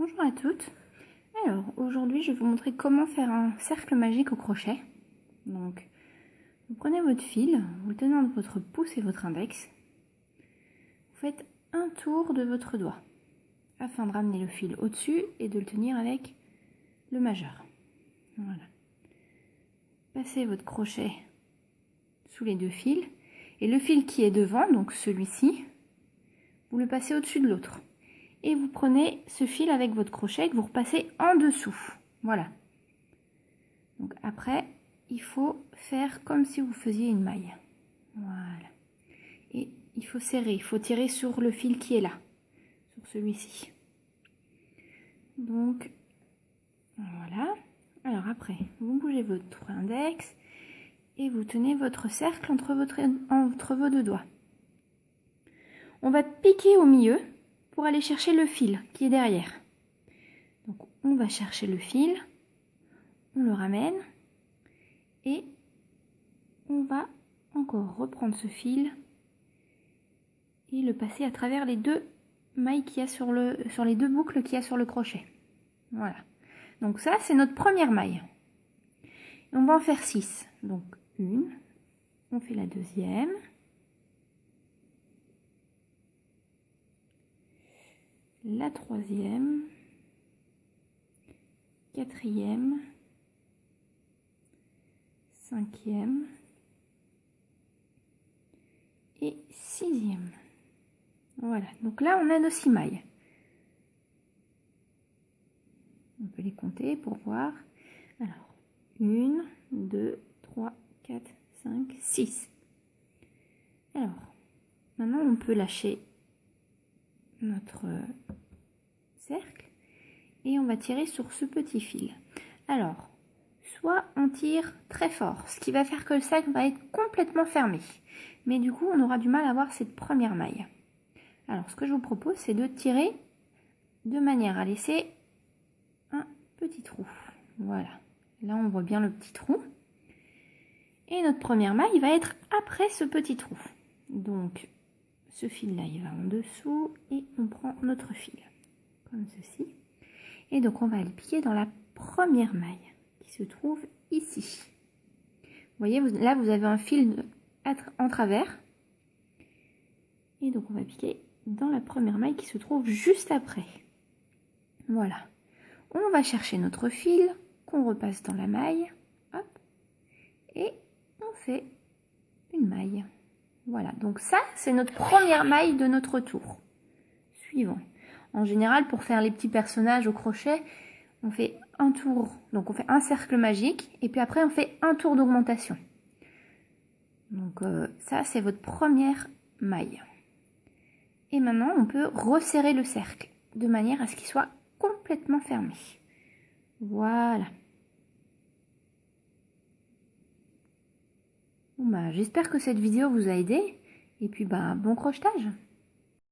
Bonjour à toutes. Alors aujourd'hui je vais vous montrer comment faire un cercle magique au crochet. Donc vous prenez votre fil, vous le tenez entre votre pouce et votre index. Vous faites un tour de votre doigt afin de ramener le fil au-dessus et de le tenir avec le majeur. Voilà. Passez votre crochet sous les deux fils et le fil qui est devant, donc celui-ci, vous le passez au-dessus de l'autre. Et vous prenez ce fil avec votre crochet que vous repassez en dessous. Voilà. Donc après, il faut faire comme si vous faisiez une maille. Voilà. Et il faut serrer, il faut tirer sur le fil qui est là, sur celui-ci. Donc voilà. Alors après, vous bougez votre index et vous tenez votre cercle entre vos deux doigts. On va piquer au milieu pour aller chercher le fil qui est derrière. Donc on va chercher le fil, on le ramène et on va encore reprendre ce fil et le passer à travers les deux mailles qu'il y a sur les deux boucles qu'il y a sur le crochet. Voilà. Donc ça c'est notre première maille. Et on va en faire 6. Donc une, on fait la deuxième. La troisième, quatrième, cinquième et sixième. Voilà, donc là on a nos 6 mailles. On peut les compter pour voir. Alors, 1, 2, 3, 4, 5, 6. Alors, maintenant on peut lâcher notre cercle et on va tirer sur ce petit fil. Alors, soit on tire très fort, ce qui va faire que le cercle va être complètement fermé, mais du coup on aura du mal à voir cette première maille. Alors ce que je vous propose, c'est de tirer de manière à laisser un petit trou. Voilà, là on voit bien le petit trou et notre première maille va être après ce petit trou. Donc ce fil là il va en dessous et on prend notre fil comme ceci et donc on va aller piquer dans la première maille qui se trouve ici. Vous voyez, là vous avez un fil en travers et donc on va piquer dans la première maille qui se trouve juste après. Voilà, on va chercher notre fil qu'on repasse dans la maille, hop, et on fait une maille. Voilà, donc ça c'est notre première maille de notre tour. Suivant. En général, pour faire les petits personnages au crochet, on fait un tour, donc on fait un cercle magique et puis après on fait un tour d'augmentation. Donc ça c'est votre première maille. Et maintenant on peut resserrer le cercle de manière à ce qu'il soit complètement fermé. Voilà. Bon, j'espère que cette vidéo vous a aidé et puis bon crochetage.